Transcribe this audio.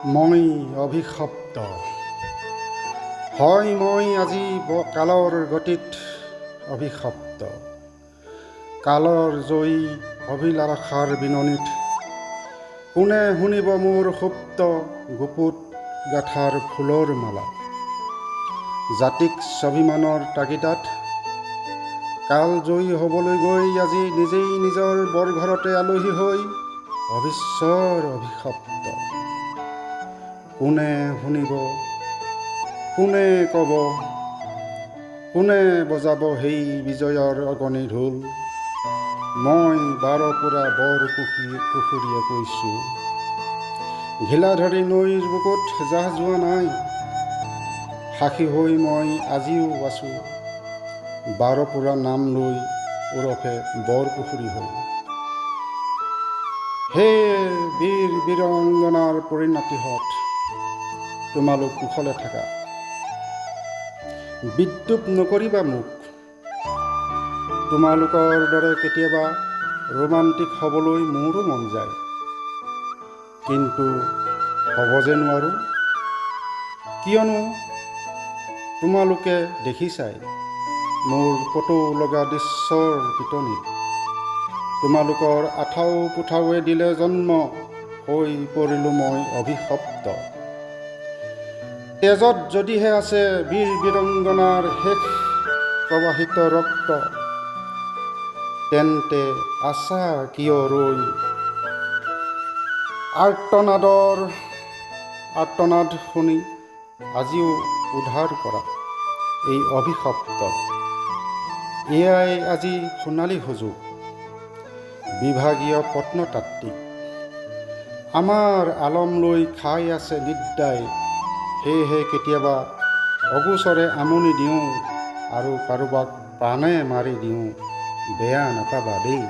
মই অভিশপ্ত হয়। মই আজি কালৰ গতিত অভিশপ্ত, কালৰ জয়ী অভিলাষাৰ বিননিত। কোনে শুনিব মোৰ সুপ্ত গুপুত গাঁথাৰ ফুলৰ মালা। জাতিক স্বাভিমানৰ তাগিদাত কাল জয়ী হ'বলৈ গৈ আজি নিজেই নিজৰ বৰঘৰতে আলহী হৈ অবিশ্বৰ অভিশপ্ত। কোনে শুনিব, কোনে ক'ব, কোনে বজাব সেই বিজয়ৰ অগণি ঢোল। মই বাৰপুৰা বৰ পুখুৰীয়ে কৈছোঁ, ঘিলাধৰি নৈৰ বুকুত জাহ যোৱা নাই। সাক্ষী হৈ মই আজিও আছোঁ, বাৰপুৰা নাম লৈ ওৰফে বৰপুখুৰী হৈ। হে বীৰ বীৰাংগনাৰ পৰিণতিহঁত, তোমালোক কুশলে থাকা। বিদ্ৰূপ নকৰিবা মোক। তোমালোকৰ দৰে কেতিয়াবা ৰোমান্টিক হ'বলৈ মোৰো মন যায়, কিন্তু হ'ব যে নোৱাৰোঁ। কিয়নো তোমালোকে দেখিছাই মোৰ কটৌ লগা দৃশ্যৰ পিটনিত তোমালোকৰ আঠাও পুঠাৱে দিলে জন্ম, হৈ পৰিলোঁ মই অভিশপ্ত। তেজত যদিহে আছে বীৰ বীৰাংগনাৰ শেষ প্ৰবাহিত ৰক্ত, তেন্তে আছা কিয় ৰৈ আৰ্তনাদ শুনি আজিও উদ্ধাৰ কৰা এই অভিশপ্ত। এয়াই আজি সোণালী সুযোগ, বিভাগীয় প্ৰত্নতাত্ত্বিক আমাৰ আলম লৈ খাই আছে নিদ্ৰাই। সেয়েহে কেতিয়াবা অগোচৰে আমনি দিওঁ আৰু কাৰোবাক প্ৰাণে মাৰি দিওঁ, বেয়া নাপাবা দেই।